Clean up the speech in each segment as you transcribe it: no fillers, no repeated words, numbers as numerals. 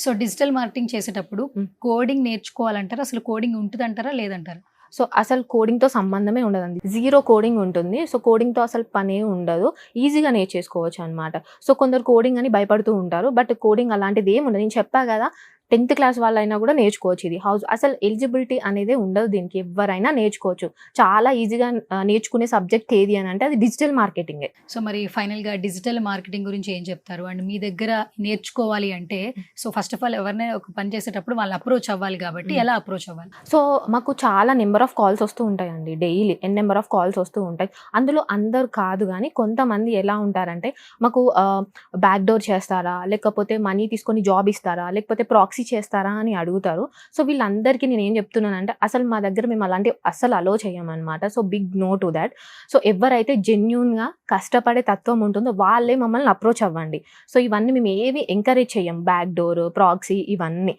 So digital marketing చేసేటప్పుడు హ్మ్. Coding నేర్చుకోవాలంటారా? అసలు కోడింగ్ ఉంటదంటారా? లేదంటారా? సో, అసలు కోడింగ్‌తో సంబంధమే ఉండదండి. జీరో కోడింగ్ ఉంటుంది. సో, కోడింగ్‌తో అసలు పనే ఉండదు. ఈజీగా నేర్చేసుకోవచ్చనమాట. సో, కొందరు కోడింగ్ అని భయపడుతూ ఉంటారు. బట్ కోడింగ్ అలాంటిదేమి ఉండదు. నేను చెప్పా గదా! 10థ్ క్లాస్ వాళ్ళైనా గూడా నేర్చుకోవచ్చు ఇది. అసలు ఎలిజిబిలిటీ అనేదే ఉండదు దీనికి. ఎవ్వరైనా నేర్చుకోవచ్చు. చాలా ఈజీగా నేర్చుకునే సబ్జెక్ట్ ఏది అనంటే అది డిజిటల్ మార్కెటింగే. సో మరి ఫైనల్‌గా డిజిటల్ మార్కెటింగ్ గురించి ఏం చెప్తారు? అండ్ మీ దగ్గర నేర్చుకోవాలి అంటే సో ఫస్ట్ ఆఫ్ ఆల్ ఎవరినైనా ఒక పని చేసేటప్పుడు వాళ్ళని అప్రోచ్ అవ్వాలి కాబట్టి ఎలా అప్రోచ్ అవ్వాలి? సో, మాకు చాలా నంబర్ ఆఫ్ కాల్స్ వస్తూ ఉంటాయండి. డైలీ నంబర్ ఆఫ్ కాల్స్ వస్తూ ఉంటాయి. అందులో అందరూ కాదు గానీ, కొంతమంది ఎలా ఉంటారంటే, మాకు బ్యాక్ డోర్ చేస్తారా? లేకపోతే మనీ తీసుకొని జాబ్ ఇస్తారా? లేకపోతే ప్రాక్సీ చేస్తారా? అని అడుగుతారు. సో, వీళ్ళందరికీ నేనేం చెప్తున్నానంటే, అసలు మా దగ్గర మేము అలాంటివి అస్సలు అలో చేయమనమాట. So, big no to thought. So, ఎవరైతే జెన్యూన్‌గా కష్టపడే తత్వం ఉంటుందో, వాళ్ళే మమ్మల్ని అప్రోచ్ అవ్వండి. సో, ఇవన్నీ మేము ఏవి ఎంకరేజ్ చెయ్యం. బ్యాక్ డోర్, ప్రాక్సీ ఇవన్నీ.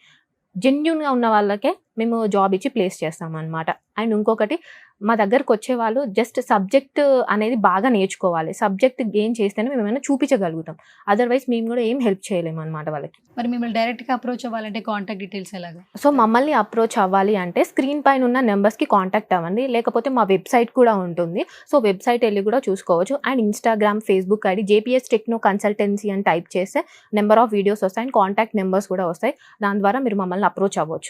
జెన్యూన్‌గా ఉన్న వాళ్ళకే మేము జాబ్ ఇచ్చి ప్లేస్ చేస్తామనమాట. అండ్ ఇంకొకటి మా దగ్గరకొచ్చే వాళ్ళు జస్ట్ సబ్జెక్ట్ అనేది బాగా నేర్చుకోవాలి. సబ్జెక్ట్ గెయిన్ చేస్తేనే మేమేమైనా చూపించగలుగుతాం. అదర్‌వైజ్ మేము గూడా ఏం హెల్ప్ చేయలేమనమాట వాళ్ళకి. మరి మిమ్మల్ని డైరెక్ట్‌గా అప్రోచ్ అవ్వాలంటే కాంటాక్ట్ డీటెయిల్స్ ఎలాగా? సో, మమ్మల్ని అప్రోచ్ అవ్వాలి అంటే స్క్రీన్ పైనున్న నంబర్స్‌కి కాంటాక్ట్ అవ్వండి. లేకపోతే మా వెబ్‌సైట్ కూడా ఉంటుంది. సో, వెబ్‌సైట్ ఎళ్లి గూడా చూసుకోవచ్చు. And Instagram, Facebook ID JPS techno consultancy అని టైప్ చేస్తే నంబర్ ఆఫ్ వీడియోస్ వస్తాయి. అండ్ కాంటాక్ట్ నంబర్స్ కూడా వస్తాయి. దాని ద్వారా మీరు మమ్మల్ని అప్రోచ్ అవ్వచ్చు.